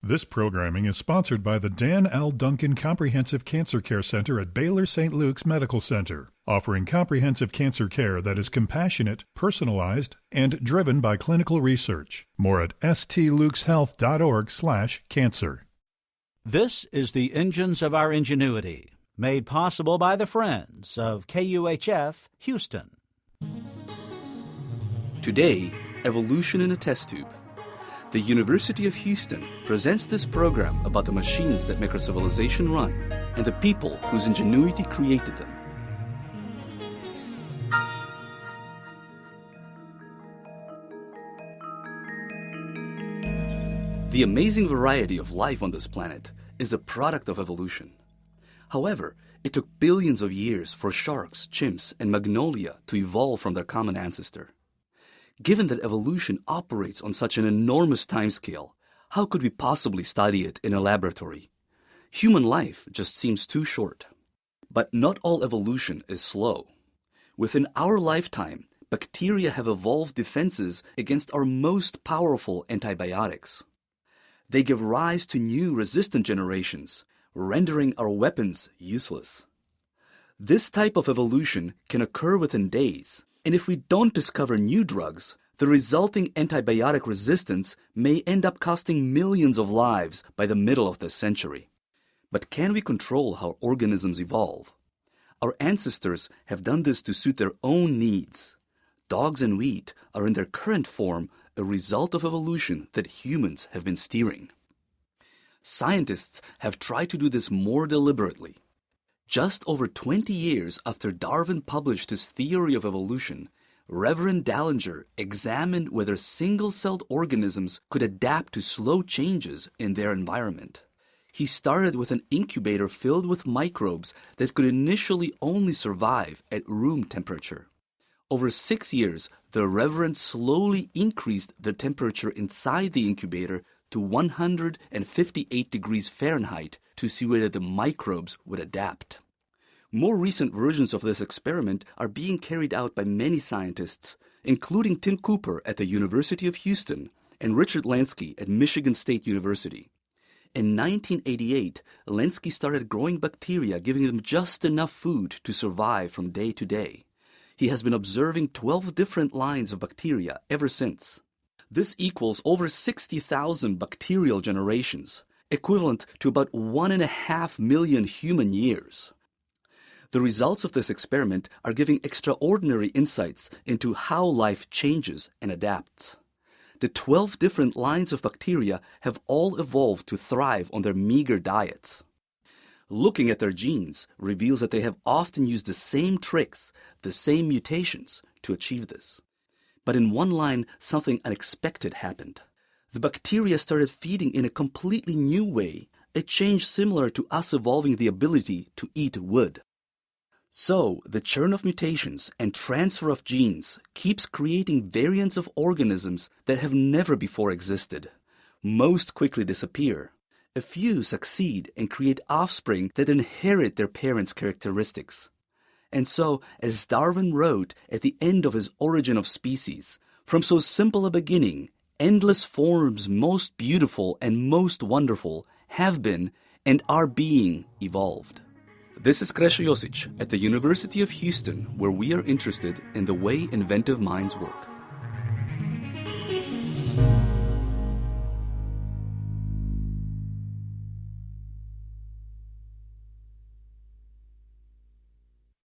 This programming is sponsored by the Dan L. Duncan Comprehensive Cancer Care Center at Baylor St. Luke's Medical Center, offering comprehensive cancer care that is compassionate, personalized, and driven by clinical research. More at stlukeshealth.org/cancer. This is the Engines of Our Ingenuity, made possible by the friends of KUHF Houston. Today, evolution in a test tube. The University of Houston presents this program about the machines that make our civilization run and the people whose ingenuity created them. The amazing variety of life on this planet is a product of evolution. However, it took billions of years for sharks, chimps, and magnolia to evolve from their common ancestor. Given that evolution operates on such an enormous timescale, how could we possibly study it in a laboratory? Human life just seems too short. But not all evolution is slow. Within our lifetime, bacteria have evolved defenses against our most powerful antibiotics. They give rise to new resistant generations, rendering our weapons useless. This type of evolution can occur within days, and if we don't discover new drugs, the resulting antibiotic resistance may end up costing millions of lives by the middle of this century. But can we control how organisms evolve? Our ancestors have done this to suit their own needs. Dogs and wheat are in their current form a result of evolution that humans have been steering. Scientists have tried to do this more deliberately. Just over 20 years after Darwin published his theory of evolution, Reverend Dallinger examined whether single-celled organisms could adapt to slow changes in their environment. He started with an incubator filled with microbes that could initially only survive at room temperature. Over 6 years, the Reverend slowly increased the temperature inside the incubator to 158 degrees Fahrenheit to see whether the microbes would adapt. More recent versions of this experiment are being carried out by many scientists, including Tim Cooper at the University of Houston and Richard Lansky at Michigan State University. In 1988, Lansky started growing bacteria, giving them just enough food to survive from day to day. He has been observing 12 different lines of bacteria ever since. This equals over 60,000 bacterial generations, equivalent to about 1.5 million human years. The results of this experiment are giving extraordinary insights into how life changes and adapts. The 12 different lines of bacteria have all evolved to thrive on their meager diets. Looking at their genes reveals that they have often used the same tricks, the same mutations, to achieve this. But in one line, something unexpected happened. The bacteria started feeding in a completely new way, a change similar to us evolving the ability to eat wood. So, the churn of mutations and transfer of genes keeps creating variants of organisms that have never before existed. Most quickly disappear. A few succeed and create offspring that inherit their parents' characteristics. And so, as Darwin wrote at the end of his Origin of Species, from so simple a beginning, endless forms most beautiful and most wonderful have been and are being evolved. This is Krešo Josic at the University of Houston, where we are interested in the way inventive minds work.